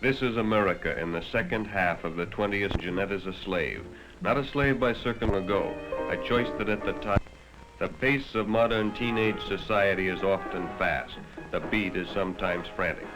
This is America in the second half of the 20th. Jeanette is a slave. Not a slave by circum ago, a choice that at the time. The pace of modern teenage society is often fast. The beat is sometimes frantic.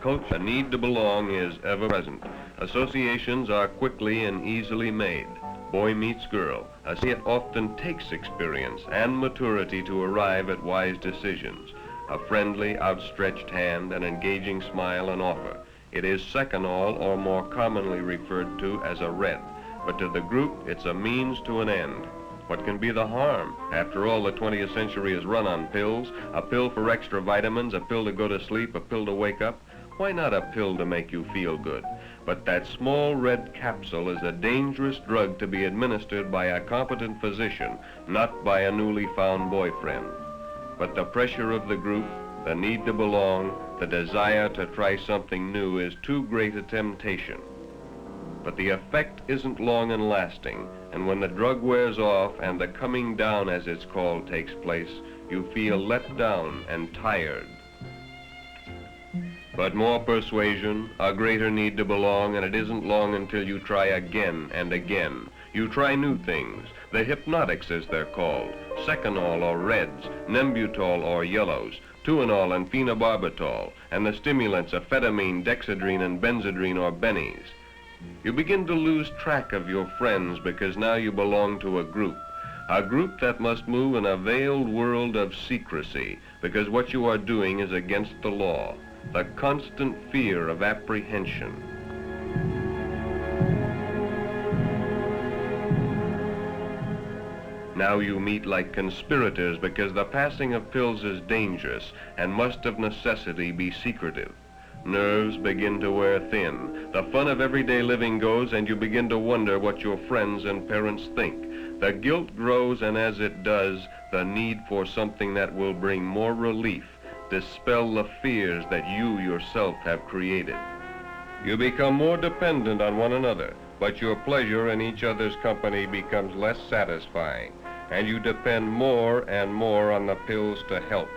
Culture, the need to belong is ever present. Associations are quickly and easily made. Boy meets girl. It often takes experience and maturity to arrive at wise decisions. A friendly, outstretched hand, an engaging smile, and offer. It is second all, or more commonly referred to as a red. But to the group, it's a means to an end. What can be the harm? After all, the 20th century is run on pills. A pill for extra vitamins, a pill to go to sleep, a pill to wake up. Why not a pill to make you feel good? But that small red capsule is a dangerous drug to be administered by a competent physician, not by a newly found boyfriend. But the pressure of the group, the need to belong, the desire to try something new is too great a temptation. But the effect isn't long and lasting, and when the drug wears off and the coming down, as it's called, takes place, you feel let down and tired. But more persuasion, a greater need to belong, and it isn't long until you try again and again. You try new things, the hypnotics as they're called, seconal or reds, nembutol or yellows, tuinol and phenobarbital, and the stimulants amphetamine, dexedrine, and benzedrine or bennies. You begin to lose track of your friends because now you belong to a group that must move in a veiled world of secrecy because what you are doing is against the law, the constant fear of apprehension. Now you meet like conspirators because the passing of pills is dangerous and must of necessity be secretive. Nerves begin to wear thin. The fun of everyday living goes, and you begin to wonder what your friends and parents think. The guilt grows, and as it does, the need for something that will bring more relief, dispel the fears that you yourself have created. You become more dependent on one another, but your pleasure in each other's company becomes less satisfying, and you depend more and more on the pills to help.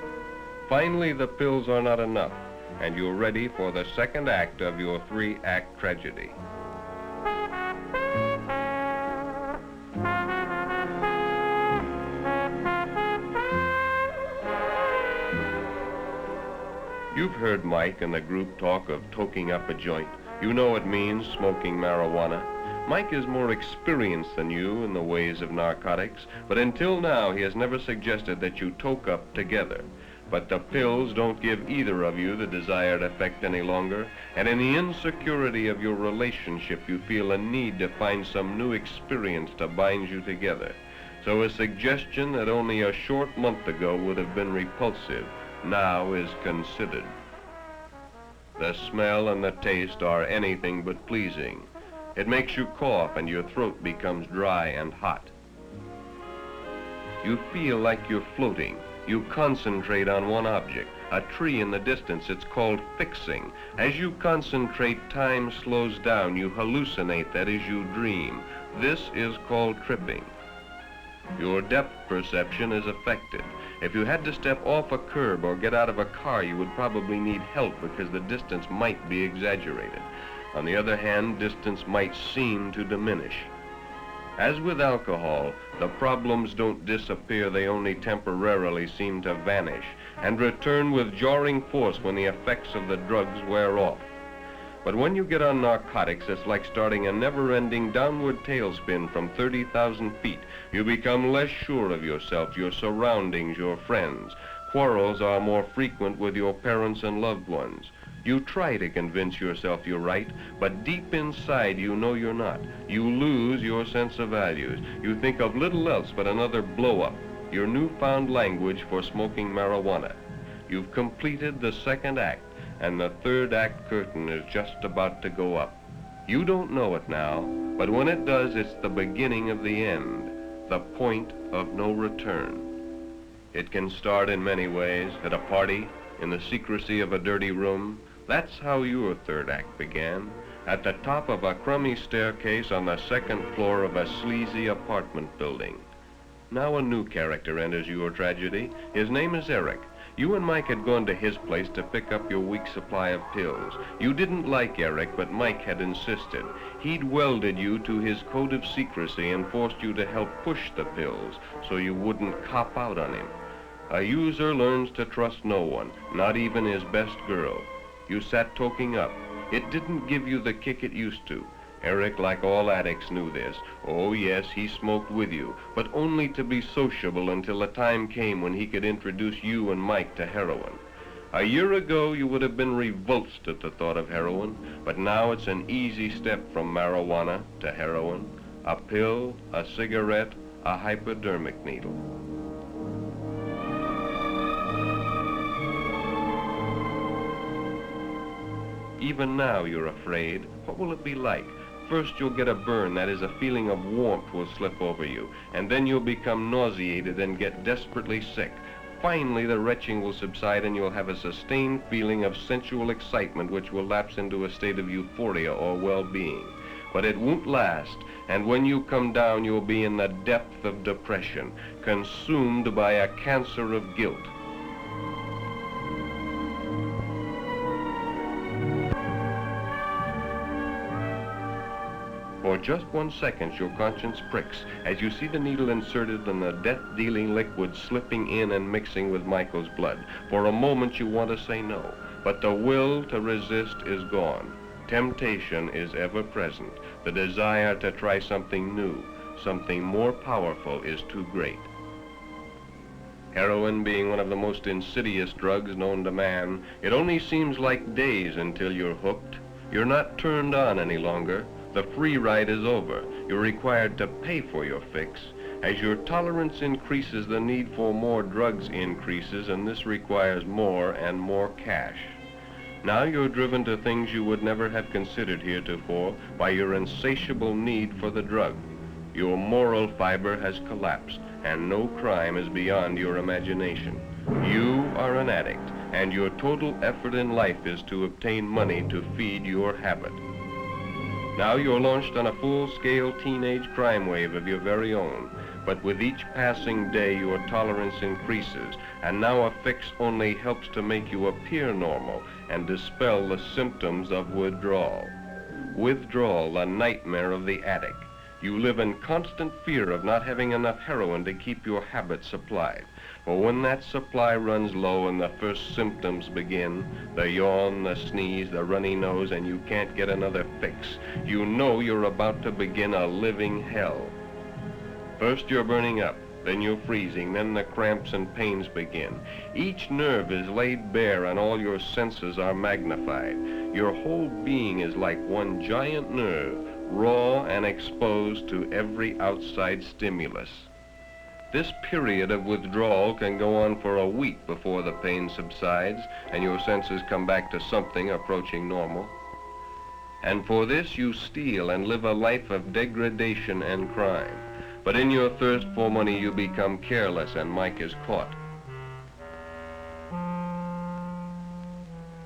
Finally, the pills are not enough, and you're ready for the second act of your three-act tragedy. You've heard Mike and the group talk of toking up a joint. You know it means smoking marijuana. Mike is more experienced than you in the ways of narcotics, but until now he has never suggested that you toke up together. But the pills don't give either of you the desired effect any longer, and in the insecurity of your relationship you feel a need to find some new experience to bind you together. So a suggestion that only a short month ago would have been repulsive now is considered. The smell and the taste are anything but pleasing. It makes you cough and your throat becomes dry and hot. You feel like you're floating. You concentrate on one object, a tree in the distance. It's called fixing. As you concentrate, time slows down. You hallucinate, that is, you dream. This is called tripping. Your depth perception is affected. If you had to step off a curb or get out of a car, you would probably need help because the distance might be exaggerated. On the other hand, distance might seem to diminish. As with alcohol, the problems don't disappear, they only temporarily seem to vanish and return with jarring force when the effects of the drugs wear off. But when you get on narcotics, it's like starting a never-ending downward tailspin from 30,000 feet. You become less sure of yourself, your surroundings, your friends. Quarrels are more frequent with your parents and loved ones. You try to convince yourself you're right, but deep inside you know you're not. You lose your sense of values. You think of little else but another blow-up, your newfound language for smoking marijuana. You've completed the second act, and the third act curtain is just about to go up. You don't know it now, but when it does, it's the beginning of the end, the point of no return. It can start in many ways, at a party, in the secrecy of a dirty room. That's how your third act began, at the top of a crummy staircase on the second floor of a sleazy apartment building. Now a new character enters your tragedy. His name is Eric. You and Mike had gone to his place to pick up your week's supply of pills. You didn't like Eric, but Mike had insisted. He'd welded you to his code of secrecy and forced you to help push the pills so you wouldn't cop out on him. A user learns to trust no one, not even his best girl. You sat toking up. It didn't give you the kick it used to. Eric, like all addicts, knew this. Oh, yes, he smoked with you, but only to be sociable until the time came when he could introduce you and Mike to heroin. A year ago, you would have been revulsed at the thought of heroin, but now it's an easy step from marijuana to heroin. A pill, a cigarette, a hypodermic needle. Even now, you're afraid. What will it be like? First, you'll get a burn, that is, a feeling of warmth will slip over you, and then you'll become nauseated and get desperately sick. Finally, the retching will subside and you'll have a sustained feeling of sensual excitement which will lapse into a state of euphoria or well-being. But it won't last, and when you come down, you'll be in the depth of depression, consumed by a cancer of guilt. For just 1 second, your conscience pricks as you see the needle inserted and the death-dealing liquid slipping in and mixing with Michael's blood. For a moment, you want to say no, but the will to resist is gone. Temptation is ever present. The desire to try something new, something more powerful, is too great. Heroin being one of the most insidious drugs known to man, it only seems like days until you're hooked. You're not turned on any longer. The free ride is over. You're required to pay for your fix. As your tolerance increases, the need for more drugs increases, and this requires more and more cash. Now you're driven to things you would never have considered heretofore by your insatiable need for the drug. Your moral fiber has collapsed, and no crime is beyond your imagination. You are an addict, and your total effort in life is to obtain money to feed your habit. Now you're launched on a full-scale teenage crime wave of your very own, but with each passing day your tolerance increases, and now a fix only helps to make you appear normal and dispel the symptoms of withdrawal. Withdrawal, the nightmare of the addict. You live in constant fear of not having enough heroin to keep your habit supplied. For when that supply runs low and the first symptoms begin, the yawn, the sneeze, the runny nose, and you can't get another fix, you know you're about to begin a living hell. First you're burning up, then you're freezing, then the cramps and pains begin. Each nerve is laid bare and all your senses are magnified. Your whole being is like one giant nerve, raw and exposed to every outside stimulus. This period of withdrawal can go on for a week before the pain subsides and your senses come back to something approaching normal. And for this you steal and live a life of degradation and crime. But in your thirst for money you become careless and Mike is caught.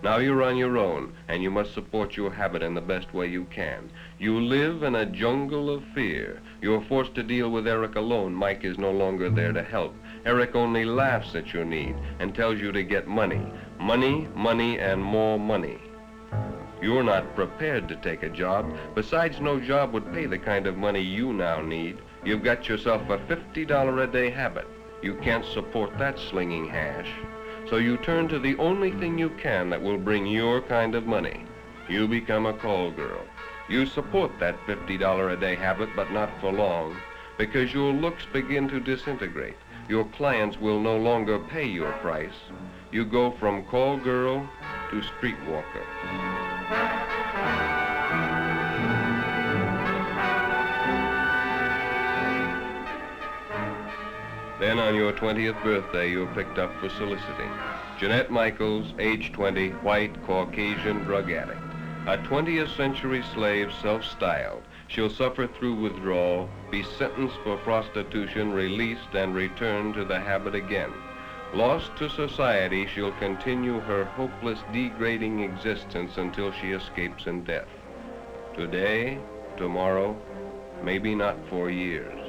Now you're on your own, and you must support your habit in the best way you can. You live in a jungle of fear. You're forced to deal with Eric alone. Mike is no longer there to help. Eric only laughs at your need and tells you to get money. Money, money, and more money. You're not prepared to take a job. Besides, no job would pay the kind of money you now need. You've got yourself a $50 a day habit. You can't support that slinging hash. So you turn to the only thing you can that will bring your kind of money. You become a call girl. You support that $50 a day habit, but not for long, because your looks begin to disintegrate. Your clients will no longer pay your price. You go from call girl to streetwalker. Then on your 20th birthday, you're picked up for soliciting. Jeanette Michaels, age 20, white, Caucasian drug addict. A 20th century slave, self-styled. She'll suffer through withdrawal, be sentenced for prostitution, released, and return to the habit again. Lost to society, she'll continue her hopeless, degrading existence until she escapes in death. Today, tomorrow, maybe not for years.